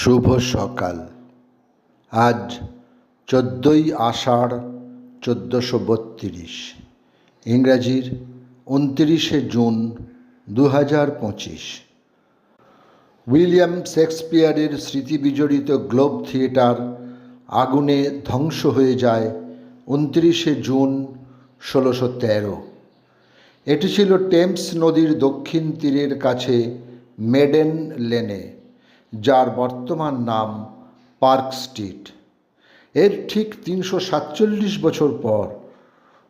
শুভ সকাল। আজ 14ই আষাঢ় 1432, ইংরাজির 29শে June 2025। William শেক্সপিয়ারের স্মৃতিবিজড়িত globe theatre আগুনে ধ্বংস হয়ে যায় 29শে জুন 1613। এটি ছিল টেমস নদীর দক্ষিণ তীরের কাছে মেডেন লেনে, যার বর্তমান নাম পার্ক স্ট্রিট। এর ঠিক 347 বছর পর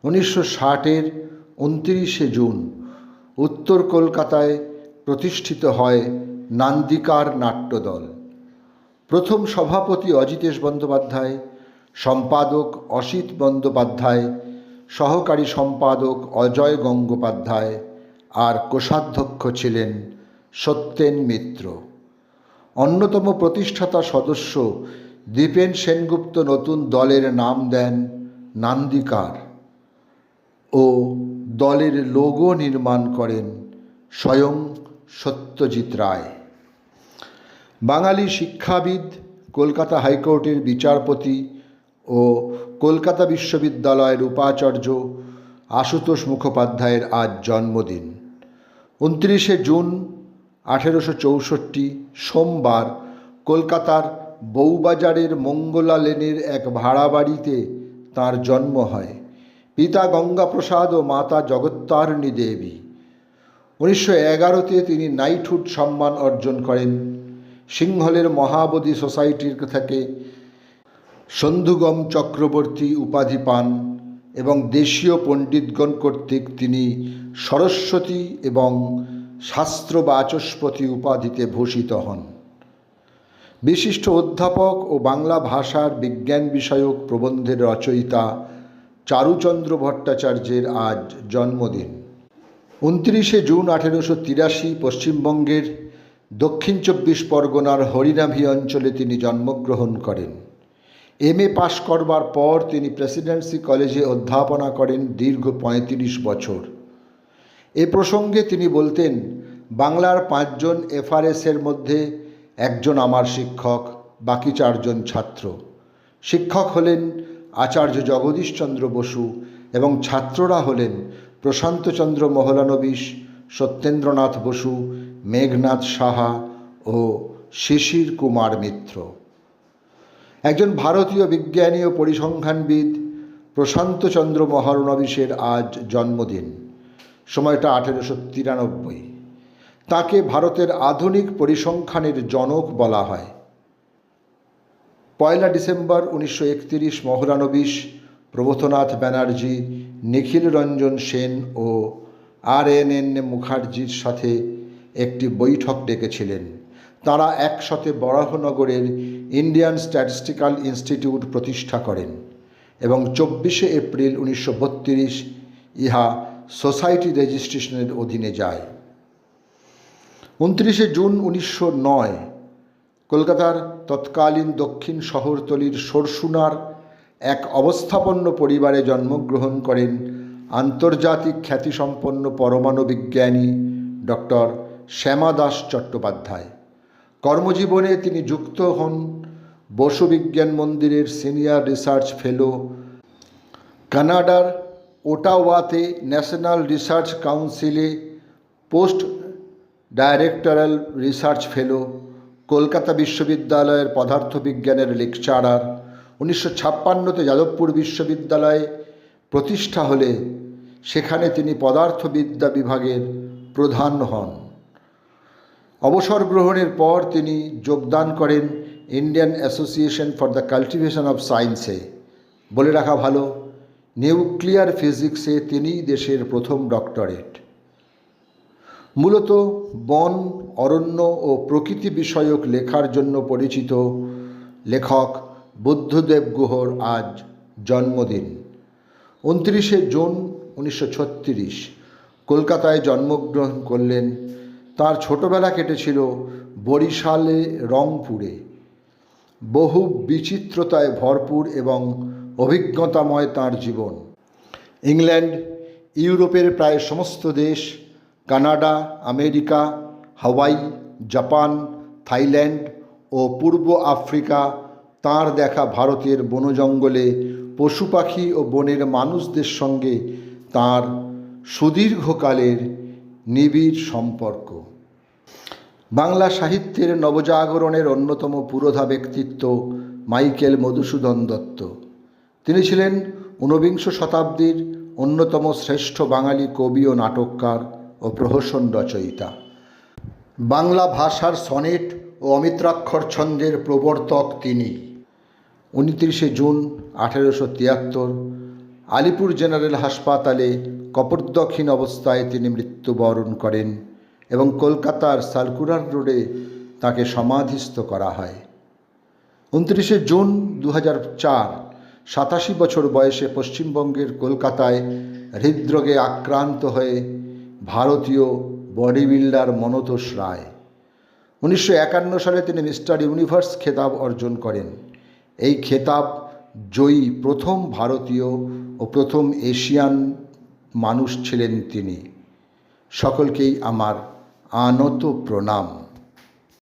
1960-এর 29শে জুন উত্তর কলকাতায় প্রতিষ্ঠিত হয় নান্দিকার নাট্যদল। প্রথম সভাপতি অজিতেশ বন্দ্যোপাধ্যায়, সম্পাদক অসিত বন্দ্যোপাধ্যায়, সহকারী সম্পাদক অজয় গঙ্গোপাধ্যায় আর কোষাধ্যক্ষ ছিলেন সত্যেন মিত্র। অন্যতম প্রতিষ্ঠাতা সদস্য দীপেন সেনগুপ্ত নতুন দলের নাম দেন নান্দিকার ও দলের লোগো নির্মাণ করেন স্বয়ং সত্যজিৎ রায়। বাঙালি শিক্ষাবিদ, কলকাতা হাইকোর্টের বিচারপতি ও কলকাতা বিশ্ববিদ্যালয়ের উপাচার্য আশুতোষ মুখোপাধ্যায়ের আজ জন্মদিন। 29শে জুন 1864 সোমবার কলকাতার বউবাজারের মঙ্গলা লেনের এক ভাড়া বাড়িতে তাঁর জন্ম হয়। পিতা গঙ্গাপ্রসাদ ও মাতা জগত্তারিণী দেবী। 1911-তে তিনি নাইটহুড সম্মান অর্জন করেন। সিংহলের মহাবোধি সোসাইটির থেকে সন্ধুগম চক্রবর্তী উপাধি পান এবং দেশীয় পণ্ডিতগণ কর্তৃক তিনি সরস্বতী এবং শাস্ত্র বাচস্পতি উপাধিতে ভূষিত হন। বিশিষ্ট অধ্যাপক ও বাংলা ভাষার বিজ্ঞান বিষয়ক প্রবন্ধের রচয়িতা চারুচন্দ্র ভট্টাচার্যের আজ জন্মদিন। 29শে জুন 1883 পশ্চিমবঙ্গের দক্ষিণ 24 পরগনার হরিনাভি অঞ্চলে তিনি জন্মগ্রহণ করেন। MA পাশ করবার পর তিনি প্রেসিডেন্সি কলেজে অধ্যাপনা করেন দীর্ঘ 35 বছর। এ প্রসঙ্গে তিনি বলতেন, বাংলার 5 জন FRS-এর মধ্যে একজন আমার শিক্ষক, বাকি 4 জন ছাত্র। শিক্ষক হলেন আচার্য জগদীশচন্দ্র বসু এবং ছাত্ররা হলেন প্রশান্তচন্দ্র মহলানবিশ, সত্যেন্দ্রনাথ বসু, মেঘনাথ সাহা ও শিশির কুমার মিত্র। একজন ভারতীয় বিজ্ঞানী ও পরিসংখ্যানবিদ প্রশান্তচন্দ্র মহলানবিশের আজ জন্মদিন। সময়টা 1893। তাকে ভারতের আধুনিক পরিসংখ্যানের জনক বলা হয়। 1 ডিসেম্বর 1931 মহলানবিশ প্রবোধনাথ ব্যানার্জি, নিখিল রঞ্জন সেন ও RNN মুখার্জির সাথে একটি বৈঠক ডেকেছিলেন। তাঁরা একসাথে বরাহনগরের ইন্ডিয়ান স্ট্যাটিস্টিক্যাল ইনস্টিটিউট প্রতিষ্ঠা করেন এবং 24শে এপ্রিল 1932 ইহা সোসাইটি রেজিস্ট্রেশনের অধীনে যায়। 29শে জুন 1909 কলকাতার তৎকালীন দক্ষিণ শহরতলির সরসুনার এক অবস্থাপন্ন পরিবারে জন্মগ্রহণ করেন আন্তর্জাতিক খ্যাতিসম্পন্ন পরমাণু বিজ্ঞানী ডক্টর শ্যামা দাস চট্টোপাধ্যায়। কর্মজীবনে তিনি যুক্ত হন বসু বিজ্ঞান মন্দিরের সিনিয়র রিসার্চ ফেলো, কানাডার ওটাওয়াতে ন্যাশনাল রিসার্চ কাউন্সিলে post directional research fellow, Kolkata বিশ্ববিদ্যালয়ের পদার্থবিজ্ঞানের লেকচারার। 1956-তে যাদবপুর বিশ্ববিদ্যালয়ে প্রতিষ্ঠা হলে সেখানে তিনি পদার্থবিদ্যা বিভাগের প্রধান হন। অবসর গ্রহণের পর তিনি যোগদান করেন Indian association for the cultivation of সায়েন্সে। বলে রাখা ভালো, নিউক্লিয়ার ফিজিক্সে তিনিই দেশের প্রথম ডক্টরেট। মূলত বন, অরণ্য ও প্রকৃতি বিষয়ক লেখার জন্য পরিচিত লেখক বুদ্ধদেব গুহর আজ জন্মদিন। 29শে জুন 1936 কলকাতায় জন্মগ্রহণ করলেন। তার ছোটবেলা কেটেছিল বরিশালে, রংপুরে। বহু বিচিত্রতায় ভরপুর এবং অভিজ্ঞতাময় তাঁর জীবন। ইংল্যান্ড, ইউরোপের প্রায় সমস্ত দেশ, কানাডা, আমেরিকা, হাওয়াই, জাপান, থাইল্যান্ড ও পূর্ব আফ্রিকা তাঁর দেখা ভারতের বনজঙ্গলে পশু পাখি ও বনের মানুষদের সঙ্গে তাঁর সুদীর্ঘকালের নিবিড় সম্পর্ক। বাংলা সাহিত্যের নবজাগরণের অন্যতম পুরোধা ব্যক্তিত্ব মাইকেল মধুসূদন দত্ত। তিনি ছিলেন ঊনবিংশ শতাব্দীর অন্যতম শ্রেষ্ঠ বাঙালি কবি ও নাটককার ও প্রহসন রচয়িতা। বাংলা ভাষার সনেট ও অমিত্রাক্ষর ছন্দের প্রবর্তক তিনি। 29 জুন 1873 আলিপুর জেনারেল হাসপাতালে কপোর্দকহীন অবস্থায় তিনি মৃত্যুবরণ করেন এবং কলকাতার সার্কুলার রোডে তাকে সমাধিস্থ করা হয়। 29 জুন 2004 87 বছর বয়সে পশ্চিমবঙ্গের কলকাতায় হৃদরোগে আক্রান্ত হয়ে ভারতীয় বডি বিল্ডার মনতোষ রায়। 1951 সালে তিনি মিস্টার ইউনিভার্স খেতাব অর্জন করেন। এই খেতাব জয়ী প্রথম ভারতীয় ও প্রথম এশিয়ান মানুষ ছিলেন তিনি। সকলকেই আমার আনত প্রণাম।